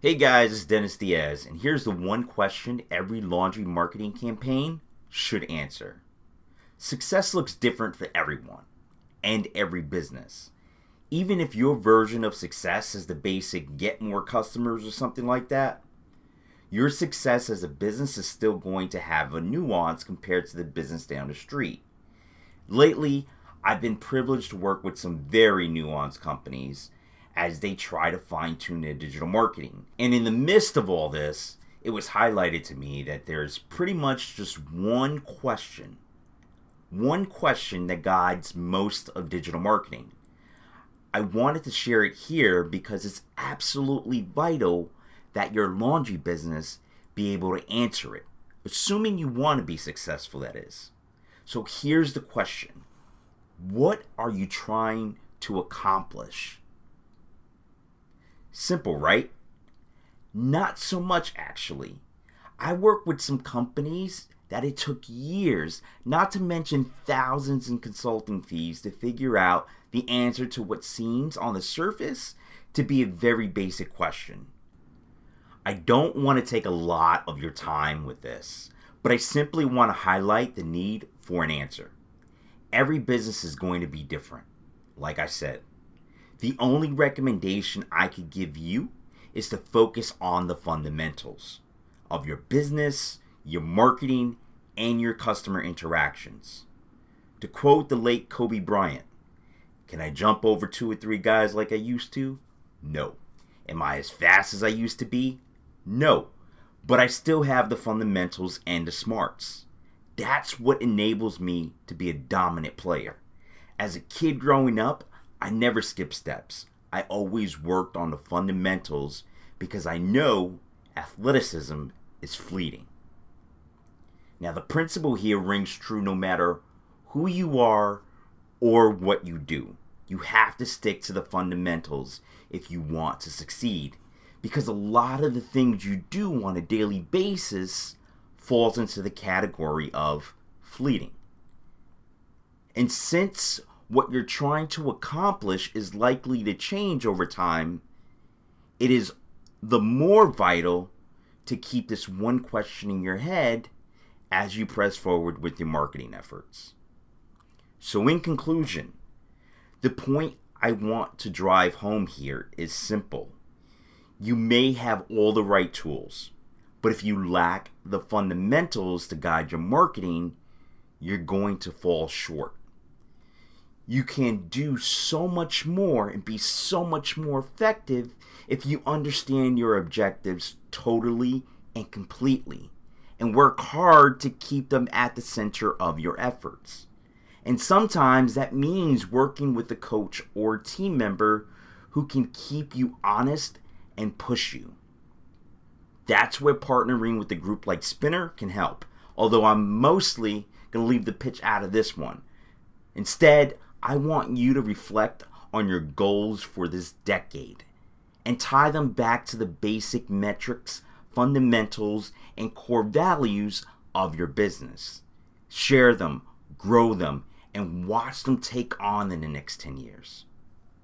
Hey guys, it's Dennis Diaz, and here's the one question every laundry marketing campaign should answer. Success looks different for everyone and every business. Even if your version of success is the basic get more customers or something like that, your success as a business is still going to have a nuance compared to the business down the street. Lately, I've been privileged to work with some very nuanced companies as they try to fine-tune their digital marketing. And in the midst of all this, it was highlighted to me that there's pretty much just one question that guides most of digital marketing. I wanted to share it here because it's absolutely vital that your laundry business be able to answer it, assuming you want to be successful, that is. So here's the question. What are you trying to accomplish? Simple, right? Not so much, actually. I work with some companies that it took years, not to mention thousands in consulting fees, to figure out the answer to what seems on the surface to be a very basic question. I don't want to take a lot of your time with this, but I simply want to highlight the need for an answer. Every business is going to be different, like I said. The only recommendation I could give you is to focus on the fundamentals of your business, your marketing, and your customer interactions. To quote the late Kobe Bryant, can I jump over 2 or 3 guys like I used to? No. Am I as fast as I used to be? No. But I still have the fundamentals and the smarts. That's what enables me to be a dominant player. As a kid growing up, I never skipped steps. I always worked on the fundamentals because I know athleticism is fleeting. Now, the principle here rings true no matter who you are or what you do. You have to stick to the fundamentals if you want to succeed, because a lot of the things you do on a daily basis falls into the category of fleeting. And since what you're trying to accomplish is likely to change over time, it is the more vital to keep this one question in your head as you press forward with your marketing efforts. So in conclusion, the point I want to drive home here is simple. You may have all the right tools, but if you lack the fundamentals to guide your marketing, you're going to fall short. You can do so much more and be so much more effective if you understand your objectives totally and completely and work hard to keep them at the center of your efforts. And sometimes that means working with a coach or team member who can keep you honest and push you. That's where partnering with a group like SPYNR can help, although I'm mostly going to leave the pitch out of this one. Instead, I want you to reflect on your goals for this decade and tie them back to the basic metrics, fundamentals, and core values of your business. Share them, grow them, and watch them take on in the next 10 years.